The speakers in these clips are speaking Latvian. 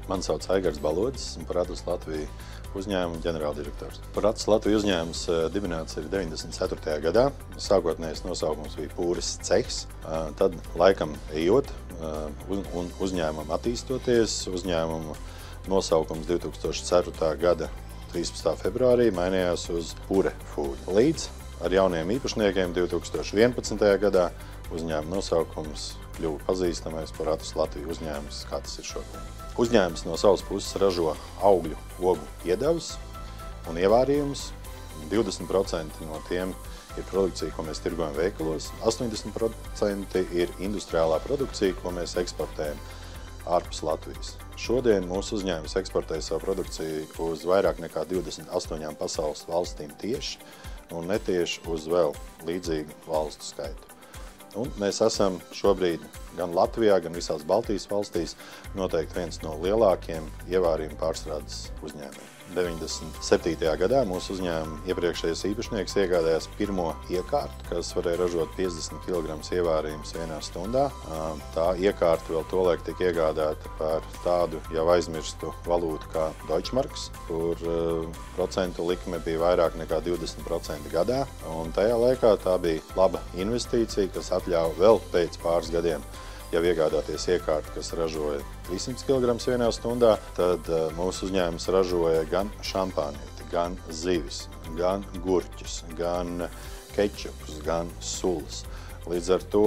Mani sauc Aigars Balodis, esmu par Atus Latviju uzņēmuma ģenerāldirektors. Par Atus Latviju uzņēmums dibināts ir 94. gadā. Sākotnējais nosaukums bija Pūres cehs. Tad laikam ejot un uzņēmumam attīstoties, uzņēmuma nosaukums 2004. gada 13. februārī mainījās uz Pure Food. Līdz ar jauniem īpašniekiem 2011. gadā uzņēmuma nosaukums kļuva pazīstamais par Atus Latviju uzņēmums, kā tas ir šodien. Uzņēmums no savas puses ražo augļu, ogu iedevus un ievārījumus. 20% no tiem ir produkcija, ko mēs tirgojam veikalos. 80% ir industriālā produkcija, ko mēs eksportējam ārpus Latvijas. Šodien mūsu uzņēmums eksportē savu produkciju uz vairāk nekā 28 pasaules valstīm tieši un netieši uz vēl līdzīgu valstu skaitu. Un mēs esam šobrīd gan Latvijā, gan visās Baltijas valstīs noteikti viens no lielākiem ievārījumu pārstrādes uzņēmumiem. 97. gadā mūsu uzņēmuma iepriekšējais īpašnieks iegādājās pirmo iekārtu, kas varēja ražot 50 kg ievārījumus vienā stundā. Tā iekārta vēl tolaik tika iegādāta par tādu jau aizmirstu valūtu kā Deutschmarks, kur procentu likme bija vairāk nekā 20% gadā. Un tajā laikā tā bija laba investīcija, kas atļauj vēl pēc pāris gadiem jau iegādāties iekārtu, kas ražoja 300 kg vienā stundā, tad mūsu uzņēmums ražoja gan šampānieti, gan zivis, gan gurķus, gan kečupus, gan sulas. Līdz ar to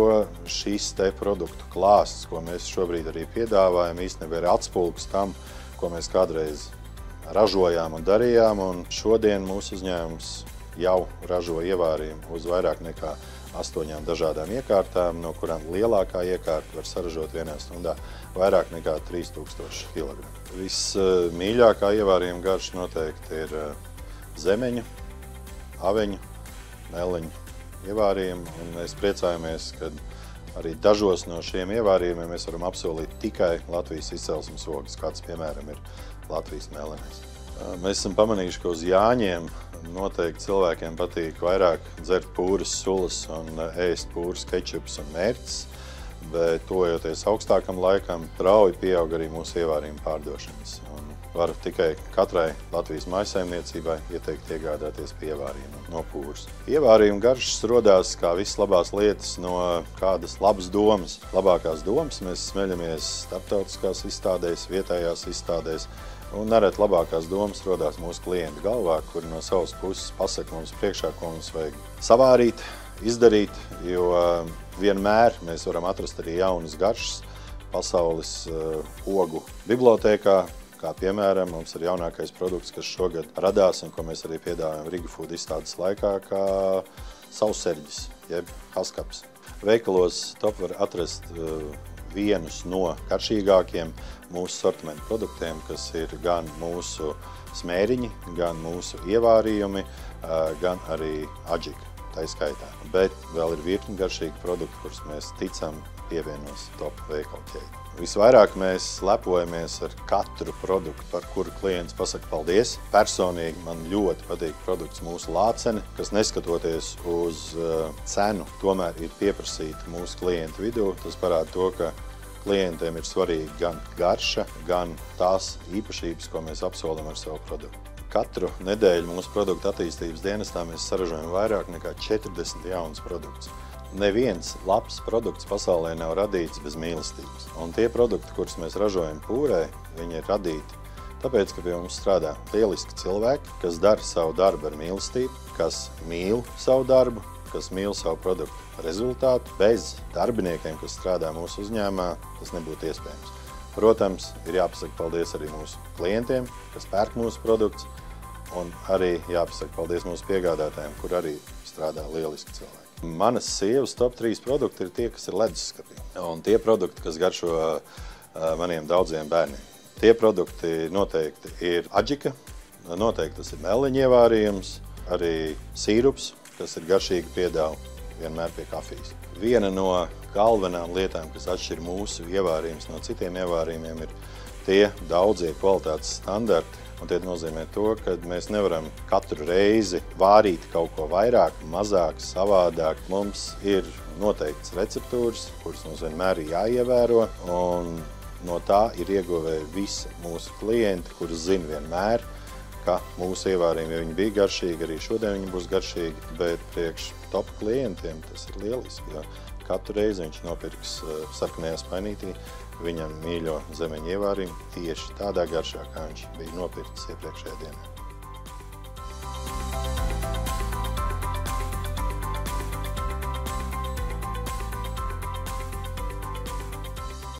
šis te produktu klāsts, ko mēs šobrīd arī piedāvājam, īstenībā ir atspulgs tam, ko mēs kādreiz ražojām un darījām, un šodien mūsu uzņēmums jau ražo ievārījumu uz vairāk nekā 8 dažādām iekārtām, no kurām lielākā iekārta var saražot vienā stundā vairāk nekā 3000 kg. Vismīļākā ievārījuma garša noteikti ir zemeņu, aveņu, meleņu ievārījumi, un mēs priecājamies, ka arī dažos no šiem ievārījumiem mēs varam apsolīt tikai Latvijas izcelsmes ogas, kāds piemēram ir Latvijas melenais. Mēs esam pamanījuši, ka uz Jāņiem noteikti cilvēkiem patīk vairāk dzert pūras sulas un ēst pūras kečups un mērķis, bet tojoties augstākam laikam, strauji pieaug arī mūsu ievārījumu pārdošanas. Un varu tikai katrai Latvijas mājsaimniecībai ieteikt iegādāties pie ievārījuma no pūras. Ievārījuma garšas rodās kā visas labās lietas no kādas labas domas. Labākās domas mēs smeļamies starptautiskās izstādēs, vietējās izstādēs, un nereti labākās domas rodās mūsu klientu galvā, kuri no savas puses pasaka mums priekšā, ko mums vajag savārīt, izdarīt, jo vienmēr mēs varam atrast arī jaunas garšas pasaules ogu bibliotēkā, kā piemēram mums ir jaunākais produkts, kas šogad radās un ko mēs arī piedāvājam Riga Food izstādes laikā, kā sausserģis, jeb haskaps. Veikalos top var atrast vienus no karšīgākiem mūsu sortimentu produktiem, kas ir gan mūsu smēriņi, gan mūsu ievārījumi, gan arī adžika, tā skaitā. Bet vēl ir virkni garšīgi produkti, kurus mēs ticam pievienos top veikalu ķēdi. Visvairāk mēs lepojamies ar katru produktu, par kuru klients pasaka paldies. Personīgi man ļoti patīk produkts mūsu lācene, kas neskatoties uz cenu, tomēr ir pieprasīta mūsu klientu vidū. Tas parāda to, ka klientiem ir svarīgi gan garša, gan tās īpašības, ko mēs apsolam ar savu produktu. Katru nedēļu mūsu produktu attīstības dienestā mēs saražojam vairāk nekā 40 jaunas produktus. Neviens labs produkts pasaulē nav radīts bez mīlestības. Un tie produkti, kurus mēs ražojam pūrē, viņi ir radīti tāpēc, ka pie mums strādā lieliski cilvēki, kas dara savu darbu ar mīlestību, kas mīl savu darbu, kas mīl savu produktu rezultātu. Bez darbiniekiem, kas strādā mūsu uzņēmumā, tas nebūtu iespējams. Protams, ir jāpasaka paldies arī mūsu klientiem, kas pērk mūsu produktus, un arī jāpasaka paldies mūsu piegādātājiem, kur arī strādā lieliski cilvēki. Manas sievas top 3 produkti ir tie, kas ir leduskapī, un tie produkti, kas garšo maniem daudziem bērniem. Tie produkti noteikti ir adžika, noteikti tas ir meleņu ievārījums, arī sīrups, kas ir garšīgi piedāva vienmēr pie kafijas. Viena no galvenām lietām, kas atšķir mūsu ievārījumus no citiem ievārījumiem, ir tie daudzie kvalitātes standarti. Un tie nozīmē to, ka mēs nevaram katru reizi vārīt kaut ko vairāk, mazāk, savādāk. Mums ir noteikts receptūras, kuras mums vienmēr ir jāievēro. Un no tā ir ieguvēji visi mūsu klienti, kuri zina vienmēr, ka mūsu ievārījumi, ja viņi bija garšīgi, arī šodien viņi būs garšīgi, bet priekš top klientiem tas ir lieliski, jo katru reizi viņš nopirks sarkanajā spainītī viņam mīļo zemeņu ievārījumu tieši tādā garšā, kā viņš bija nopircis iepriekšējā dienā.